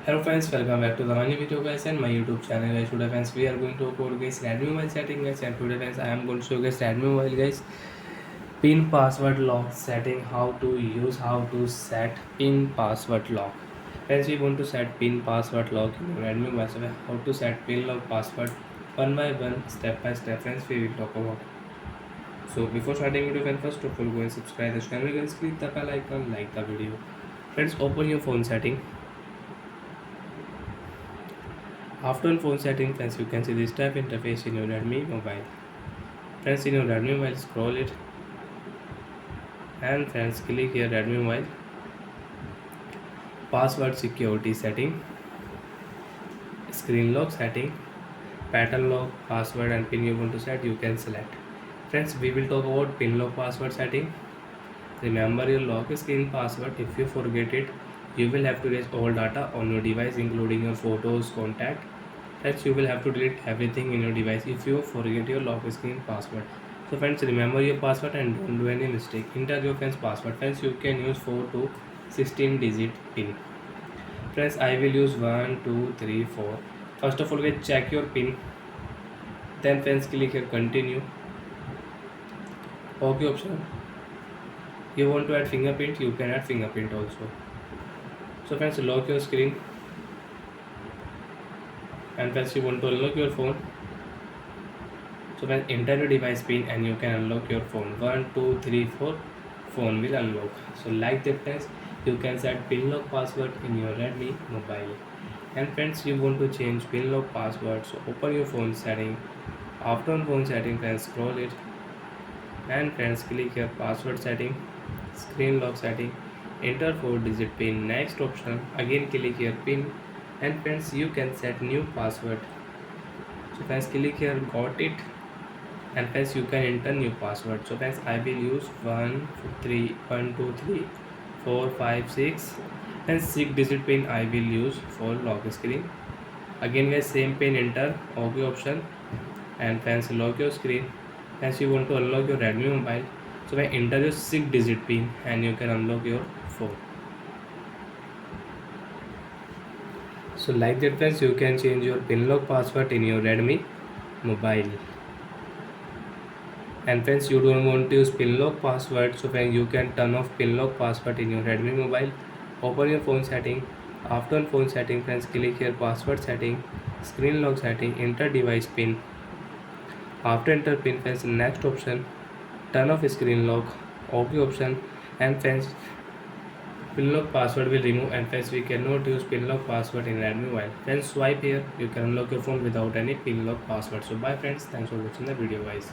Hello friends, welcome back to the new video guys and my YouTube channel guys. Today friends we are going to cover guys Redmi mobile setting guys, and today friends I am going to show guys Redmi mobile guys pin password lock setting, how to use, how to set pin password lock. Friends, we want to set pin password lock in Redmi mobile. So how to set pin lock password one by one, step by step friends we will talk about. So before starting video friends, first of all go and subscribe this channel guys, click the bell icon, like the video. Friends, open your phone setting. After phone setting friends, you can see this type interface in your Redmi mobile. Friends, in your Redmi mobile, scroll it and friends click here Redmi mobile password security setting, screen lock setting, pattern lock, password and pin you want to set, you can select. Friends, we will talk about pin lock password setting. Remember your lock screen password. If you forget it, you will have to erase all data on your device including your photos, contact. Friends, you will have to delete everything in your device if you forget your lock screen password. So friends, remember your password and don't do any mistake. Enter your friends password. Friends, you can use 4 to 16 digit pin. Friends, I will use 1 2 3 4. First of all, guys, check your pin. Then friends, click here continue. OK option. You want to add fingerprint, you can add fingerprint also. So friends, lock your screen. And friends, you want to unlock your phone. So when enter your device pin and you can unlock your phone. 1 2 3 4, phone will unlock. So like that friends, you can set pin lock password in your Redmi mobile. And friends, you want to change pin lock password, so open your phone setting. After on phone setting friends, scroll it and friends click here password setting, screen lock setting, enter 4-digit pin. Next option, again click here pin and friends, you can set new password. So friends, click here got it and friends, you can enter new password. So friends, I will use 1 2 3 4 5 6 and 6-digit pin I will use for lock screen. Again guys, same pin, enter OK option and friends lock your screen. Friends, you want to unlock your Redmi mobile, so when enter your 6-digit pin and you can unlock your phone. So like that friends, you can change your pin lock password in your Redmi mobile. And friends, you don't want to use pin lock password, so when you can turn off pin lock password in your Redmi mobile. Open your phone setting. After phone setting friends, click here password setting, screen lock setting, enter device pin. After enter pin friends, next option, turn off screen lock, OK option and friends, pin lock password will remove and friends, we cannot use pin lock password in Redmi mobile. Friends, swipe here, you can unlock your phone without any pin lock password. So bye friends, thanks for watching the video guys.